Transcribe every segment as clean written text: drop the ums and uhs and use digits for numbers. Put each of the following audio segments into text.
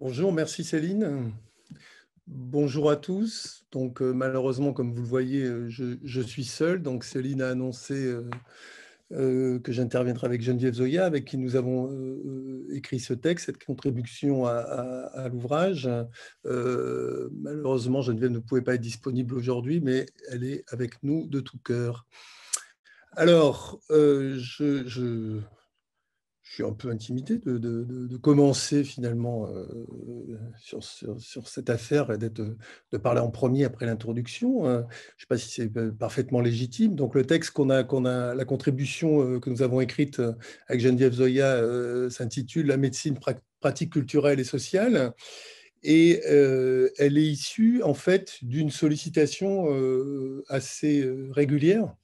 Bonjour, merci Céline. Bonjour à tous. Donc malheureusement, comme vous le voyez, je suis seul. Donc Céline a annoncé que j'interviendrai avec Geneviève Zoya, avec qui nous avons écrit ce texte, cette contribution à l'ouvrage. Malheureusement, Geneviève ne pouvait pas être disponible aujourd'hui, mais elle est avec nous de tout cœur. Alors, je suis un peu intimidé de commencer finalement sur cette affaire et de parler en premier après l'introduction. Je ne sais pas si c'est parfaitement légitime. Donc le texte la contribution que nous avons écrite avec Geneviève Zoya s'intitule La médecine pratique culturelle et sociale. Et elle est issue en fait d'une sollicitation assez régulière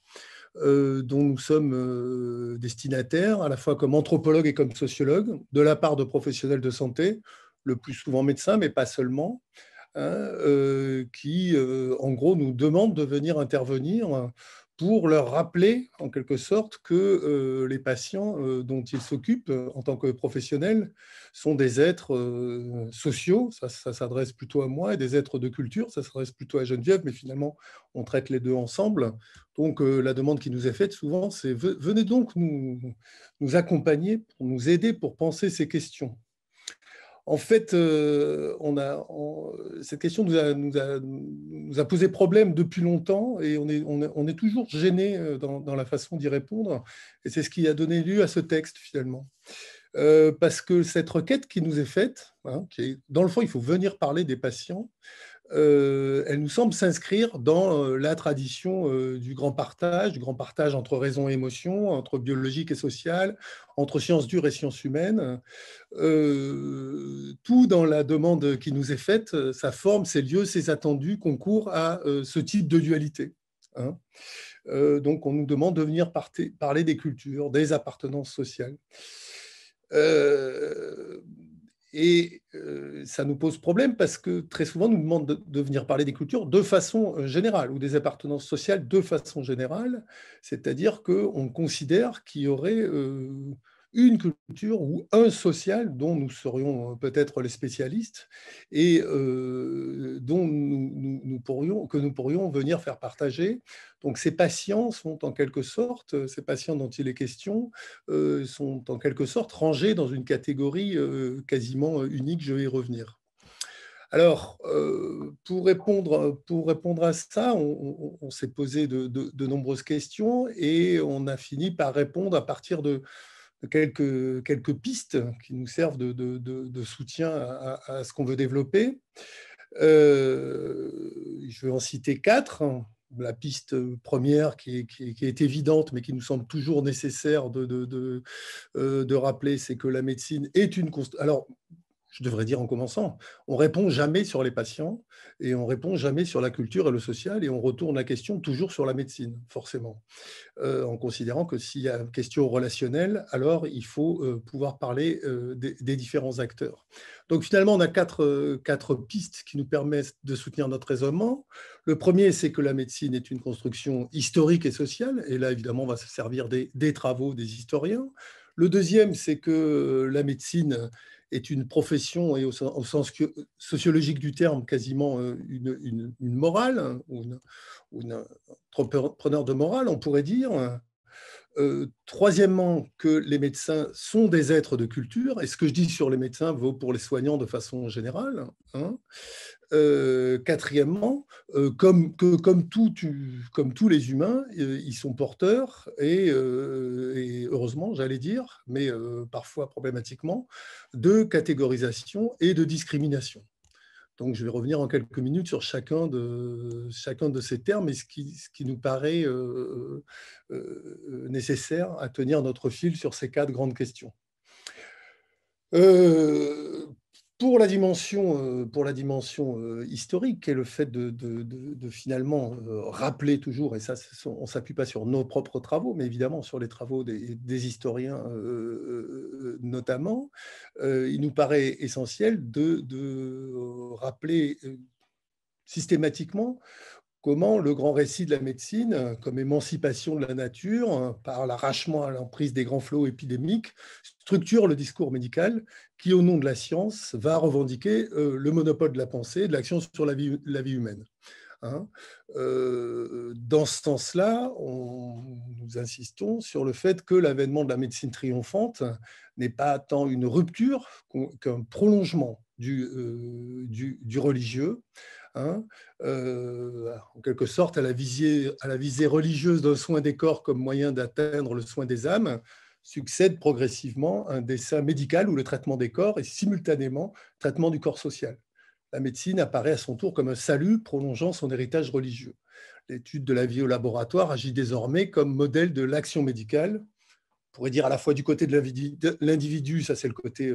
dont nous sommes destinataires, à la fois comme anthropologue et comme sociologue, de la part de professionnels de santé, le plus souvent médecins, mais pas seulement, hein, qui, en gros, nous demandent de venir intervenir pour leur rappeler, en quelque sorte, que les patients dont ils s'occupent en tant que professionnels sont des êtres sociaux, ça s'adresse plutôt à moi, et des êtres de culture, ça s'adresse plutôt à Geneviève, mais finalement, on traite les deux ensemble. Donc, la demande qui nous est faite souvent, c'est venez donc nous accompagner, pour nous aider pour penser ces questions. En fait, cette question nous a posé problème depuis longtemps et on est toujours gêné dans la façon d'y répondre. Et c'est ce qui a donné lieu à ce texte, finalement. Parce que cette requête qui nous est faite, hein, dans le fond, il faut venir parler des patients, elle nous semble s'inscrire dans la tradition du grand partage entre raison et émotion, entre biologique et social, entre sciences dures et sciences humaines. Tout dans la demande qui nous est faite, sa forme, ses lieux, ses attendus concourent à ce type de dualité, hein. Donc, on nous demande de venir parler des cultures, des appartenances sociales. Euh, Ça nous pose problème parce que très souvent, on nous demande de venir parler des cultures de façon générale ou des appartenances sociales de façon générale, c'est-à-dire qu'on considère qu'il y aurait une culture ou un social dont nous serions peut-être les spécialistes et dont que nous pourrions venir faire partager. Donc ces patients sont en quelque sorte, ces patients dont il est question, sont en quelque sorte rangés dans une catégorie quasiment unique, je vais y revenir. Alors, pour répondre à ça, on s'est posé de nombreuses questions et on a fini par répondre à partir de quelques pistes qui nous servent de soutien à ce qu'on veut développer. Je vais en citer quatre. La piste première qui est évidente, mais qui nous semble toujours nécessaire de rappeler, c'est que la médecine est une... Alors, je devrais dire en commençant, on répond jamais sur les patients et on répond jamais sur la culture et le social et on retourne la question toujours sur la médecine, forcément, en considérant que s'il y a une question relationnelle, alors il faut pouvoir parler des différents acteurs. Donc finalement, on a quatre pistes qui nous permettent de soutenir notre raisonnement. Le premier, c'est que la médecine est une construction historique et sociale, et là, évidemment, on va se servir des travaux des historiens. Le deuxième, c'est que la médecine est une profession, et au sens sociologique du terme, quasiment une morale, hein, ou une entrepreneur de morale, on pourrait dire. Troisièmement, que les médecins sont des êtres de culture, et ce que je dis sur les médecins vaut pour les soignants de façon générale, hein. Quatrièmement, comme tous les humains, ils sont porteurs, et heureusement, j'allais dire, mais parfois problématiquement, de catégorisation et de discrimination. Donc, je vais revenir en quelques minutes sur chacun de ces termes et ce qui nous paraît nécessaire à tenir notre fil sur ces quatre grandes questions. Euh, pour la dimension historique, qui est le fait de finalement rappeler toujours, et ça, on ne s'appuie pas sur nos propres travaux, mais évidemment sur les travaux des historiens notamment, il nous paraît essentiel de rappeler systématiquement comment le grand récit de la médecine, comme émancipation de la nature, par l'arrachement à l'emprise des grands flots épidémiques, structure le discours médical qui, au nom de la science, va revendiquer le monopole de la pensée et de l'action sur la vie humaine. Hein. Dans ce sens-là, nous insistons sur le fait que l'avènement de la médecine triomphante n'est pas tant une rupture qu'un prolongement du religieux, hein, en quelque sorte à la visée religieuse d'un soin des corps comme moyen d'atteindre le soin des âmes, succède progressivement un dessein médical où le traitement des corps est simultanément traitement du corps social. La médecine apparaît à son tour comme un salut prolongeant son héritage religieux. L'étude de la vie au laboratoire agit désormais comme modèle de l'action médicale. On pourrait dire à la fois du côté de l'individu, ça c'est le côté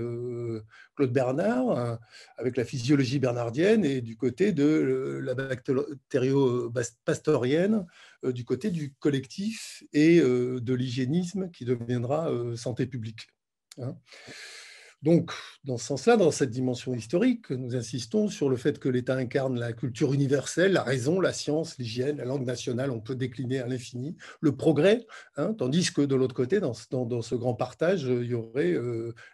Claude Bernard, hein, avec la physiologie bernardienne, et du côté de la bactério-pastorienne, du côté du collectif et de l'hygiénisme qui deviendra santé publique. Hein. Donc, dans ce sens-là, dans cette dimension historique, nous insistons sur le fait que l'État incarne la culture universelle, la raison, la science, l'hygiène, la langue nationale, on peut décliner à l'infini, le progrès, hein, tandis que de l'autre côté, dans ce grand partage, il y aurait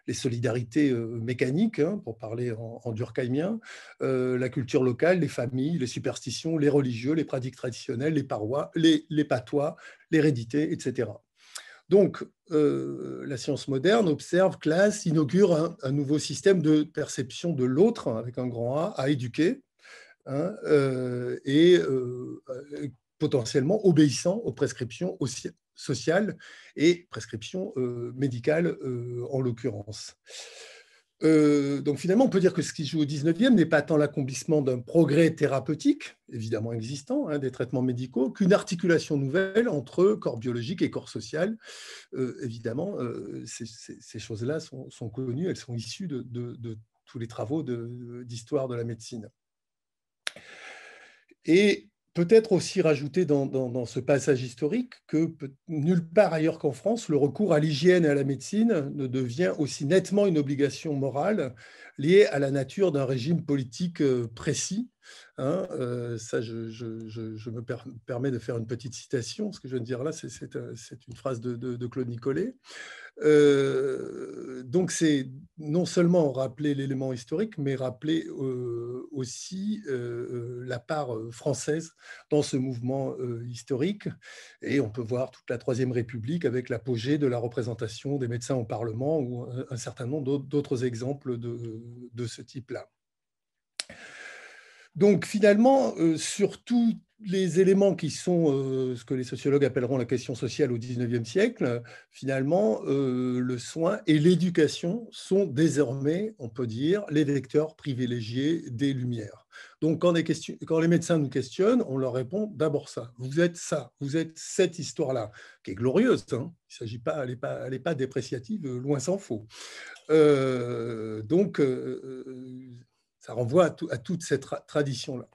les solidarités mécaniques, hein, pour parler en durkheimien, la culture locale, les familles, les superstitions, les religieux, les pratiques traditionnelles, les parois, les patois, l'hérédité, etc. Donc, la science moderne observe, classe, inaugure un nouveau système de perception de l'autre, avec un grand A, à éduquer, hein, et potentiellement obéissant aux prescriptions sociales et prescriptions médicales en l'occurrence. Donc finalement, on peut dire que ce qui se joue au 19e n'est pas tant l'accomplissement d'un progrès thérapeutique, évidemment existant, hein, des traitements médicaux, qu'une articulation nouvelle entre corps biologique et corps social. Évidemment, ces choses-là sont connues, elles sont issues de tous les travaux d'histoire de la médecine. Et peut-être aussi rajouter dans ce passage historique que nulle part ailleurs qu'en France, le recours à l'hygiène et à la médecine ne devient aussi nettement une obligation morale liée à la nature d'un régime politique précis. Hein, ça, je me permets de faire une petite citation. Ce que je viens de dire là, c'est une phrase de Claude Nicollet. Donc, c'est non seulement rappeler l'élément historique, mais rappeler aussi la part française dans ce mouvement historique. Et on peut voir toute la Troisième République avec l'apogée de la représentation des médecins au Parlement ou un certain nombre d'autres exemples de ce type-là. Donc finalement, sur tous les éléments qui sont ce que les sociologues appelleront la question sociale au XIXe siècle, finalement, le soin et l'éducation sont désormais, on peut dire, les vecteurs privilégiés des Lumières. Donc quand les médecins nous questionnent, on leur répond d'abord ça. Vous êtes ça, vous êtes cette histoire-là, qui est glorieuse. Hein. Il s'agit pas, elle n'est pas dépréciative, loin s'en faut. Donc, ça renvoie à toute cette tradition-là.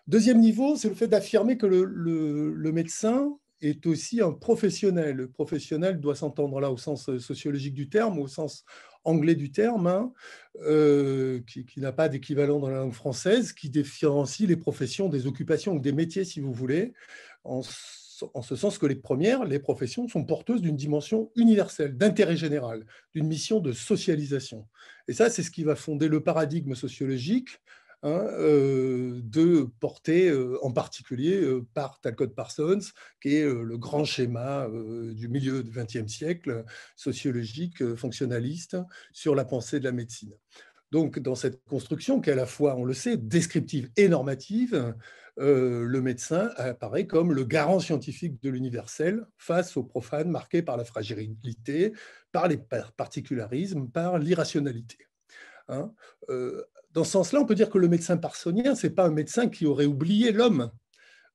Deuxième niveau, c'est le fait d'affirmer que le médecin est aussi un professionnel. Le professionnel doit s'entendre là au sens sociologique du terme, au sens anglais du terme, hein, qui n'a pas d'équivalent dans la langue française, qui différencie les professions des occupations ou des métiers, si vous voulez, en ce sens que les premières, les professions, sont porteuses d'une dimension universelle, d'intérêt général, d'une mission de socialisation. Et ça, c'est ce qui va fonder le paradigme sociologique, hein, de porter en particulier par Talcott Parsons, qui est le grand schéma du milieu du XXe siècle, sociologique, fonctionnaliste, sur la pensée de la médecine. Donc, dans cette construction, qui est à la fois, on le sait, descriptive et normative, le médecin apparaît comme le garant scientifique de l'universel face au profane marqué par la fragilité, par les particularismes, par l'irrationalité. Hein. Dans ce sens-là, on peut dire que le médecin parsonien, ce n'est pas un médecin qui aurait oublié l'homme.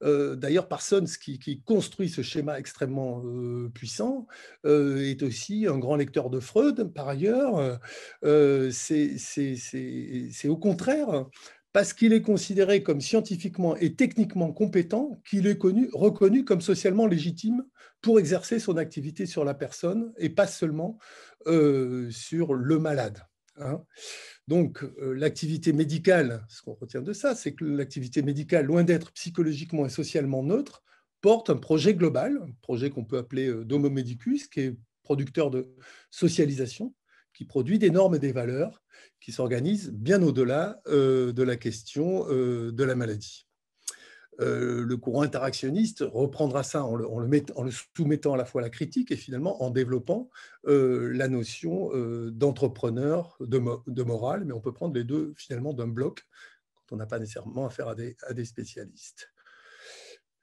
D'ailleurs, Parsons, qui construit ce schéma extrêmement puissant, est aussi un grand lecteur de Freud, par ailleurs. C'est au contraire parce qu'il est considéré comme scientifiquement et techniquement compétent qu'il est reconnu comme socialement légitime pour exercer son activité sur la personne et pas seulement sur le malade. Hein. Donc, l'activité médicale, ce qu'on retient de ça, c'est que l'activité médicale, loin d'être psychologiquement et socialement neutre, porte un projet global, un projet qu'on peut appeler d'homo medicus, qui est producteur de socialisation, qui produit des normes et des valeurs qui s'organisent bien au-delà de la question de la maladie. Le courant interactionniste reprendra ça en le soumettant à la fois à la critique et finalement en développant la notion d'entrepreneur, de morale, mais on peut prendre les deux finalement d'un bloc quand on n'a pas nécessairement affaire à des spécialistes.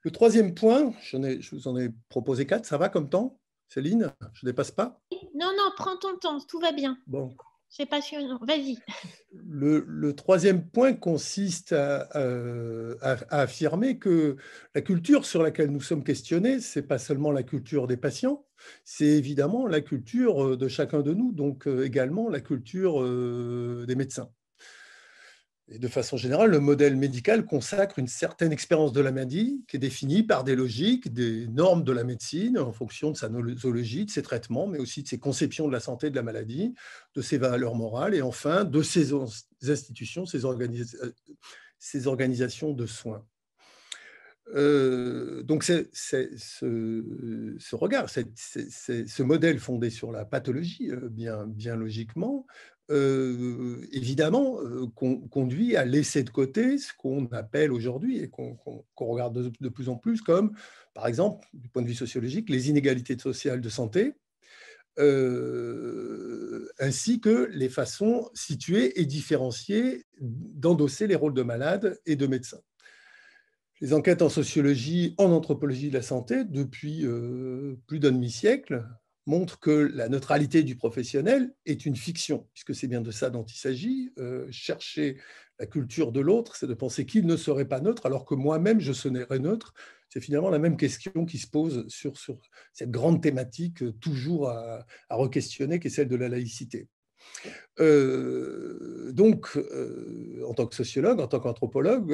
Le troisième point, je vous en ai proposé 4, ça va comme temps, Céline? Je ne dépasse pas? Non, non, prends ton temps, tout va bien. Bon. C'est passionnant, vas-y. Le troisième point consiste à affirmer que la culture sur laquelle nous sommes questionnés, ce n'est pas seulement la culture des patients, c'est évidemment la culture de chacun de nous, donc également la culture des médecins. Et de façon générale, le modèle médical consacre une certaine expérience de la maladie qui est définie par des logiques, des normes de la médecine en fonction de sa nosologie, de ses traitements, mais aussi de ses conceptions de la santé et de la maladie, de ses valeurs morales et enfin de ses institutions, ses organisations de soins. Donc, ce regard, ce modèle fondé sur la pathologie, bien logiquement, évidemment, conduit à laisser de côté ce qu'on appelle aujourd'hui et qu'on regarde de plus en plus comme, par exemple, du point de vue sociologique, les inégalités sociales de santé, ainsi que les façons situées et différenciées d'endosser les rôles de malade et de médecin. Les enquêtes en sociologie, en anthropologie de la santé, depuis plus d'un demi-siècle, montrent que la neutralité du professionnel est une fiction, puisque c'est bien de ça dont il s'agit. Chercher la culture de l'autre, c'est de penser qu'il ne serait pas neutre, alors que moi-même, je serais neutre. C'est finalement la même question qui se pose sur cette grande thématique toujours à re-questionner, qui est celle de la laïcité. Donc, en tant que sociologue, en tant qu'anthropologue,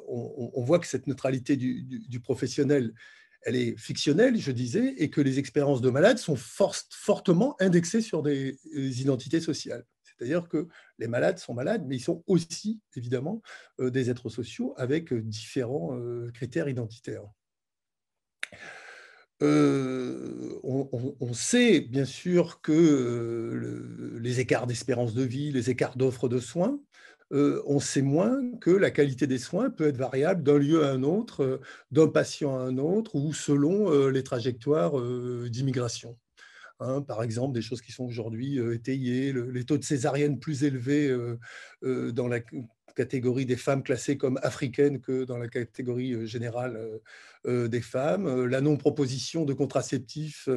on voit que cette neutralité du professionnel, elle est fictionnelle, je disais, et que les expériences de malades sont fortement indexées sur des identités sociales. C'est-à-dire que les malades sont malades, mais ils sont aussi, évidemment, des êtres sociaux avec différents critères identitaires. On sait bien sûr que les écarts d'espérance de vie, les écarts d'offres de soins, on sait moins que la qualité des soins peut être variable d'un lieu à un autre, d'un patient à un autre, ou selon les trajectoires d'immigration. Hein, par exemple, des choses qui sont aujourd'hui étayées, les taux de césarienne plus élevés dans la catégorie des femmes classées comme africaines que dans la catégorie générale des femmes, la non-proposition de contraceptifs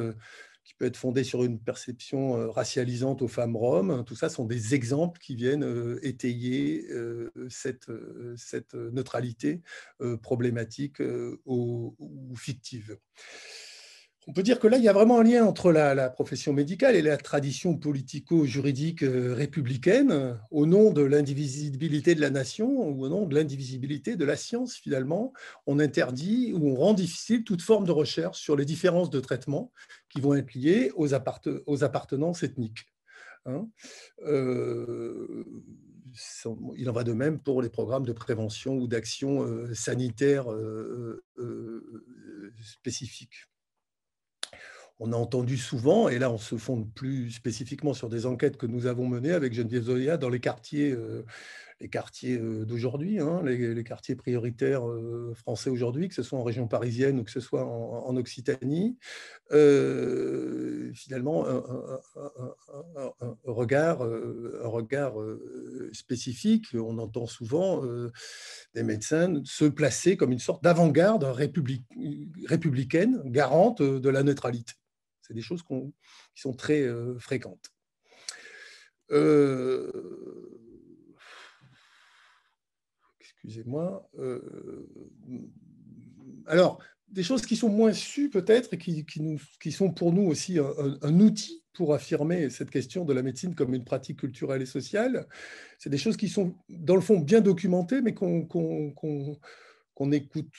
qui peut être fondée sur une perception racialisante aux femmes roms. Tout ça sont des exemples qui viennent étayer cette neutralité problématique ou fictive. On peut dire que là, il y a vraiment un lien entre la profession médicale et la tradition politico-juridique républicaine, au nom de l'indivisibilité de la nation ou au nom de l'indivisibilité de la science, finalement. On interdit ou on rend difficile toute forme de recherche sur les différences de traitement qui vont être liées aux appartenances ethniques. Hein. Il en va de même pour les programmes de prévention ou d'action sanitaire spécifiques. On a entendu souvent, et là on se fonde plus spécifiquement sur des enquêtes que nous avons menées avec Geneviève Zoya dans les quartiers d'aujourd'hui, hein, les quartiers prioritaires français aujourd'hui, que ce soit en région parisienne ou que ce soit en Occitanie, finalement un regard spécifique. On entend souvent des médecins se placer comme une sorte d'avant-garde républicaine, garante de la neutralité. C'est des choses qui sont très fréquentes. Excusez-moi. Alors, des choses qui sont moins sues peut-être et qui sont pour nous aussi un outil pour affirmer cette question de la médecine comme une pratique culturelle et sociale. C'est des choses qui sont, dans le fond, bien documentées, mais qu'on qu'on écoute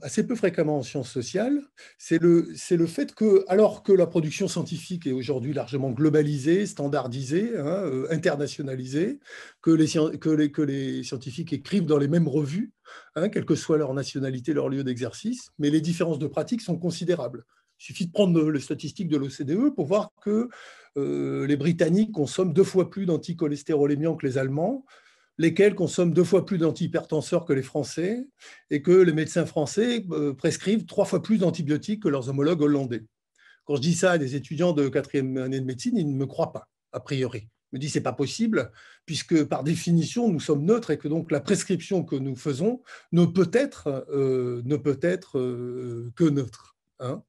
assez peu fréquemment en sciences sociales, c'est le fait que, alors que la production scientifique est aujourd'hui largement globalisée, standardisée, hein, internationalisée, que les scientifiques écrivent dans les mêmes revues, hein, quelle que soit leur nationalité, leur lieu d'exercice, mais les différences de pratique sont considérables. Il suffit de prendre les statistiques de l'OCDE pour voir que les Britanniques consomment 2 fois plus d'anticholestérolémiants que les Allemands, lesquels consomment 2 fois plus d'antihypertenseurs que les Français, et que les médecins français prescrivent 3 fois plus d'antibiotiques que leurs homologues hollandais. Quand je dis ça à des étudiants de 4e année de médecine, ils ne me croient pas, a priori. Ils me disent que ce n'est pas possible, puisque par définition, nous sommes neutres et que donc la prescription que nous faisons ne peut être que neutre. Hein.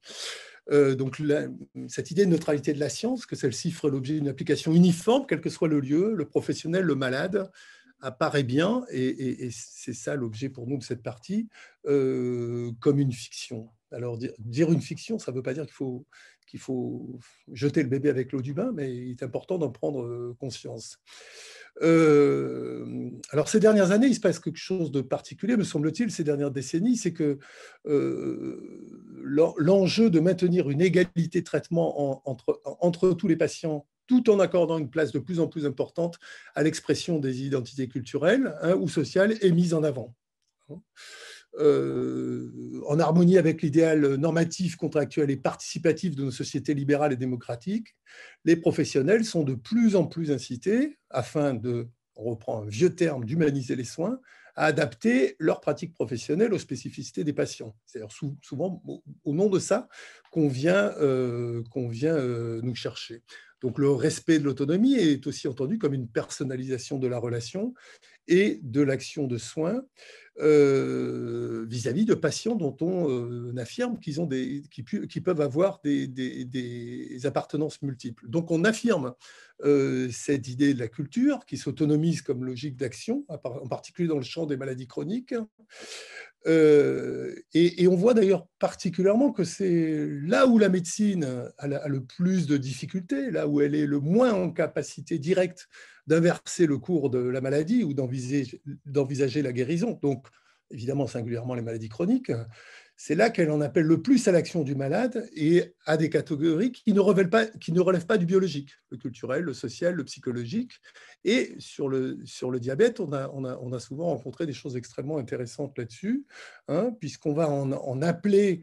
Donc, cette idée de neutralité de la science, que celle-ci ferait l'objet d'une application uniforme, quel que soit le lieu, le professionnel, le malade, apparaît bien, et c'est ça l'objet pour nous de cette partie, comme une fiction. Alors, dire une fiction, ça ne veut pas dire qu'il faut jeter le bébé avec l'eau du bain, mais il est important d'en prendre conscience. Alors, ces dernières années, il se passe quelque chose de particulier, me semble-t-il, ces dernières décennies, c'est que l'enjeu de maintenir une égalité de traitement entre tous les patients, tout en accordant une place de plus en plus importante à l'expression des identités culturelles, hein, ou sociales, est mise en avant. En harmonie avec l'idéal normatif, contractuel et participatif de nos sociétés libérales et démocratiques, les professionnels sont de plus en plus incités, afin de, on reprend un vieux terme, d'humaniser les soins, à adapter leurs pratiques professionnelles aux spécificités des patients. C'est d'ailleurs souvent au nom de ça qu'on vient nous chercher. Donc le respect de l'autonomie est aussi entendu comme une personnalisation de la relation et de l'action de soins vis-à-vis de patients dont on affirme qu'ils peuvent avoir des appartenances multiples. Donc on affirme cette idée de la culture qui s'autonomise comme logique d'action, en particulier dans le champ des maladies chroniques. Et on voit d'ailleurs particulièrement que c'est là où la médecine a le plus de difficultés, là où elle est le moins en capacité directe d'inverser le cours de la maladie ou d'envisager la guérison, donc évidemment singulièrement les maladies chroniques, c'est là qu'elle en appelle le plus à l'action du malade et à des catégories qui ne relèvent pas du biologique, le culturel, le social, le psychologique. Et sur le diabète, on a souvent rencontré des choses extrêmement intéressantes là-dessus, hein, puisqu'on va en appeler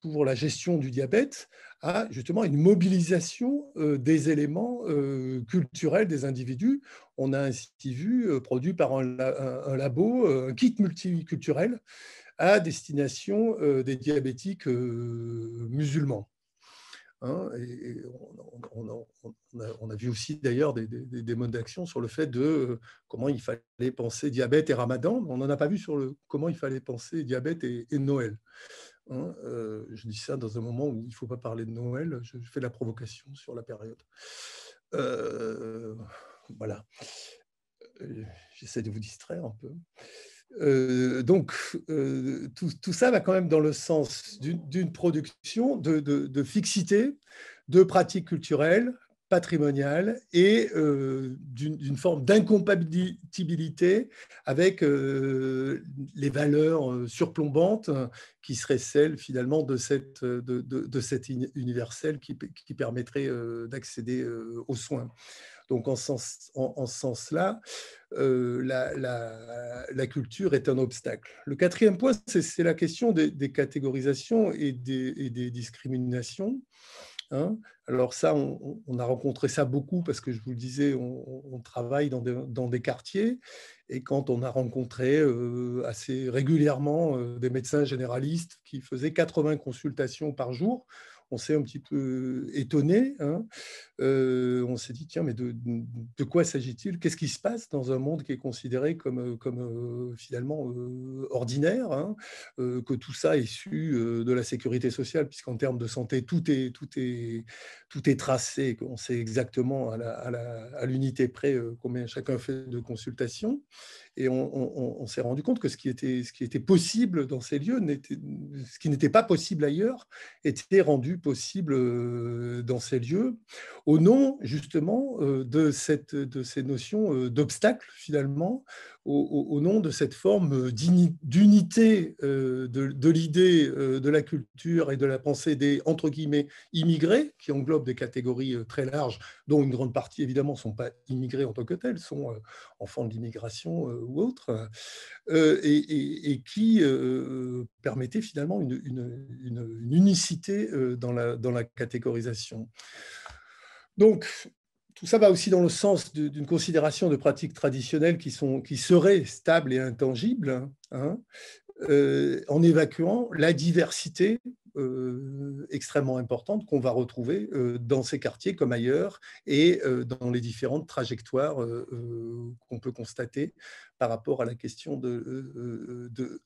pour la gestion du diabète à justement une mobilisation des éléments culturels des individus. On a ainsi vu, produit par un labo, un kit multiculturel à destination des diabétiques musulmans. Hein, et on a vu aussi d'ailleurs des modes d'action sur le fait de comment il fallait penser diabète et ramadan. On n'en a pas vu sur comment il fallait penser diabète et Noël. Hein, je dis ça dans un moment où il ne faut pas parler de Noël. Je fais la provocation sur la période. Voilà. J'essaie de vous distraire un peu. Donc, tout ça va quand même dans le sens d'une production de fixité, de pratiques culturelles, patrimoniales et d'une forme d'incompatibilité avec les valeurs surplombantes qui seraient celles finalement de cet universel qui permettrait d'accéder aux soins. Donc, en ce sens-là, la culture est un obstacle. Le quatrième point, c'est la question des catégorisations et des discriminations. Hein. Alors ça, on a rencontré ça beaucoup parce que, je vous le disais, on travaille dans des quartiers, et quand on a rencontré assez régulièrement des médecins généralistes qui faisaient 80 consultations par jour, on s'est un petit peu étonné. Hein. On s'est dit, tiens, mais de quoi s'agit-il? Qu'est-ce qui se passe dans un monde qui est considéré comme finalement ordinaire, hein, que tout ça est issu de la sécurité sociale, puisqu'en termes de santé, tout est tracé, qu'on sait exactement à l'unité près combien chacun fait de consultations. Et on s'est rendu compte que ce qui était possible dans ces lieux, ce qui n'était pas possible ailleurs, était rendu possible dans ces lieux, au nom justement de ces notions d'obstacle finalement, au nom de cette forme d'unité de l'idée de la culture et de la pensée des, entre guillemets, immigrés, qui englobe des catégories très larges, dont une grande partie évidemment ne sont pas immigrés en tant que tels, sont enfants de l'immigration ou autres, et qui permettait finalement une unicité dans la catégorisation. Donc, tout ça va aussi dans le sens d'une considération de pratiques traditionnelles qui seraient stables et intangibles, hein, en évacuant la diversité extrêmement importante qu'on va retrouver dans ces quartiers comme ailleurs et dans les différentes trajectoires qu'on peut constater par rapport à la question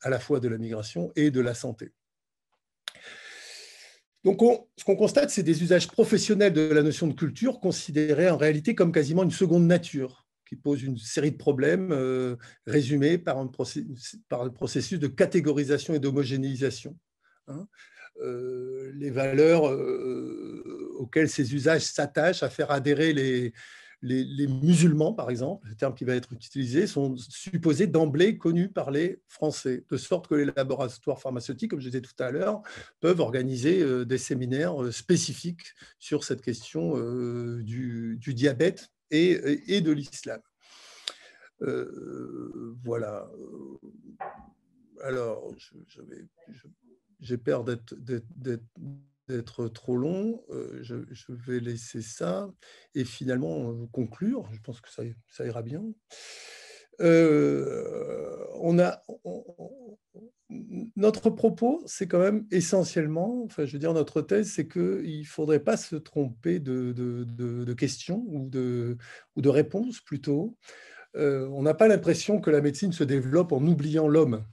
à la fois de la migration et de la santé. Donc, ce qu'on constate, c'est des usages professionnels de la notion de culture considérés en réalité comme quasiment une seconde nature, qui pose une série de problèmes résumés par le processus de catégorisation et d'homogénéisation. Hein. Les valeurs auxquelles ces usages s'attachent à faire adhérer les musulmans, par exemple, le terme qui va être utilisé, sont supposés d'emblée connus par les Français, de sorte que les laboratoires pharmaceutiques, comme je disais tout à l'heure, peuvent organiser des séminaires spécifiques sur cette question du diabète et de l'islam. Voilà. Alors, j'ai peur d'être trop long, je vais laisser ça et finalement conclure. Je pense que ça ira bien. Notre propos, c'est quand même essentiellement, enfin, je veux dire, notre thèse, c'est qu'il ne faudrait pas se tromper de questions ou de réponses plutôt. On n'a pas l'impression que la médecine se développe en oubliant l'homme,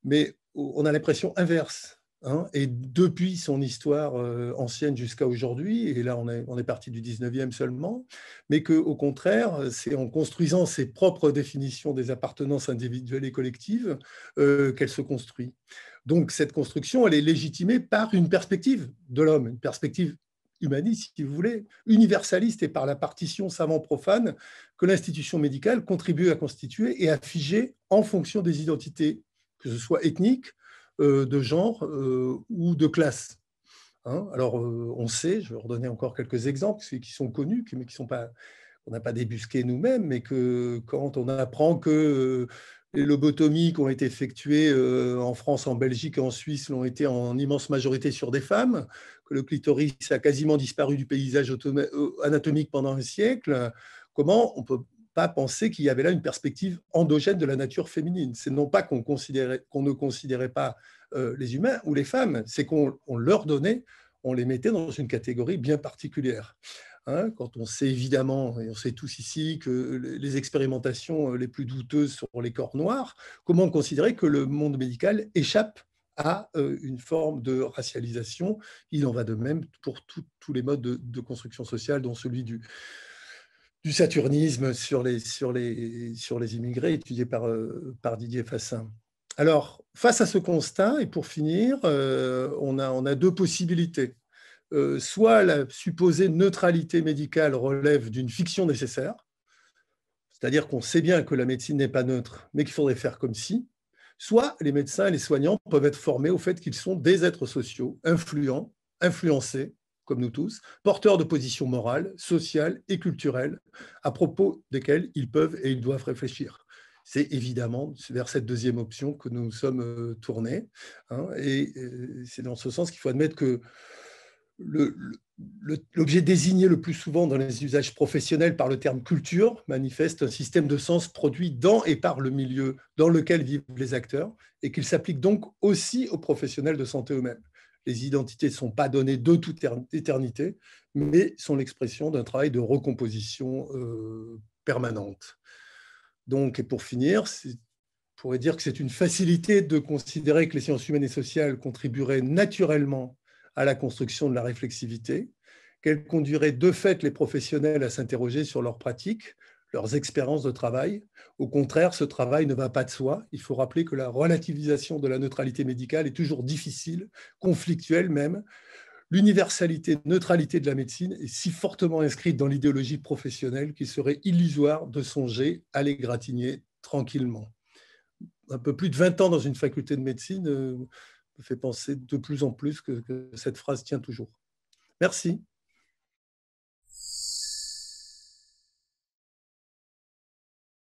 mais on a l'impression inverse. Hein, et depuis son histoire ancienne jusqu'à aujourd'hui, et là on est parti du 19e seulement, mais qu'au contraire, c'est en construisant ses propres définitions des appartenances individuelles et collectives qu'elle se construit. Donc cette construction, elle est légitimée par une perspective de l'homme, une perspective humaniste, si vous voulez, universaliste et par la partition savant-profane que l'institution médicale contribue à constituer et à figer en fonction des identités, que ce soit ethniques, de genre ou de classe. Hein, alors, on sait, je vais redonner encore quelques exemples qui sont connus, mais qui sont pas, on n'a pas débusqué nous-mêmes, mais que quand on apprend que les lobotomies qui ont été effectuées en France, en Belgique et en Suisse l'ont été en immense majorité sur des femmes, que le clitoris a quasiment disparu du paysage anatomique pendant un siècle, comment on peut pas penser qu'il y avait là une perspective endogène de la nature féminine. C'est non pas qu'on ne considérait pas les humains ou les femmes, c'est qu'on leur donnait, on les mettait dans une catégorie bien particulière. Hein, quand on sait évidemment, et on sait tous ici, que les expérimentations les plus douteuses sur les corps noirs, comment considérer que le monde médical échappe à une forme de racialisation? Il en va de même pour tous les modes de construction sociale, dont celui du saturnisme sur les immigrés, étudié par Didier Fassin. Alors, face à ce constat, et pour finir, on a deux possibilités. Soit la supposée neutralité médicale relève d'une fiction nécessaire, c'est-à-dire qu'on sait bien que la médecine n'est pas neutre, mais qu'il faudrait faire comme si, soit les médecins et les soignants peuvent être formés au fait qu'ils sont des êtres sociaux, influents, influencés, comme nous tous, porteurs de positions morales, sociales et culturelles, à propos desquelles ils peuvent et ils doivent réfléchir. C'est évidemment vers cette deuxième option que nous sommes tournés. Hein, et c'est dans ce sens qu'il faut admettre que l'objet désigné le plus souvent dans les usages professionnels par le terme culture manifeste un système de sens produit dans et par le milieu dans lequel vivent les acteurs et qu'il s'applique donc aussi aux professionnels de santé eux-mêmes. Les identités ne sont pas données de toute éternité, mais sont l'expression d'un travail de recomposition permanente. Donc, et pour finir, on pourrait dire que c'est une facilité de considérer que les sciences humaines et sociales contribueraient naturellement à la construction de la réflexivité, qu'elle conduirait de fait les professionnels à s'interroger sur leurs pratiques, leurs expériences de travail. Au contraire, ce travail ne va pas de soi. Il faut rappeler que la relativisation de la neutralité médicale est toujours difficile, conflictuelle même. L'universalité, neutralité de la médecine est si fortement inscrite dans l'idéologie professionnelle qu'il serait illusoire de songer à l'égratigner tranquillement. Un peu plus de 20 ans dans une faculté de médecine me fait penser de plus en plus que cette phrase tient toujours. Merci.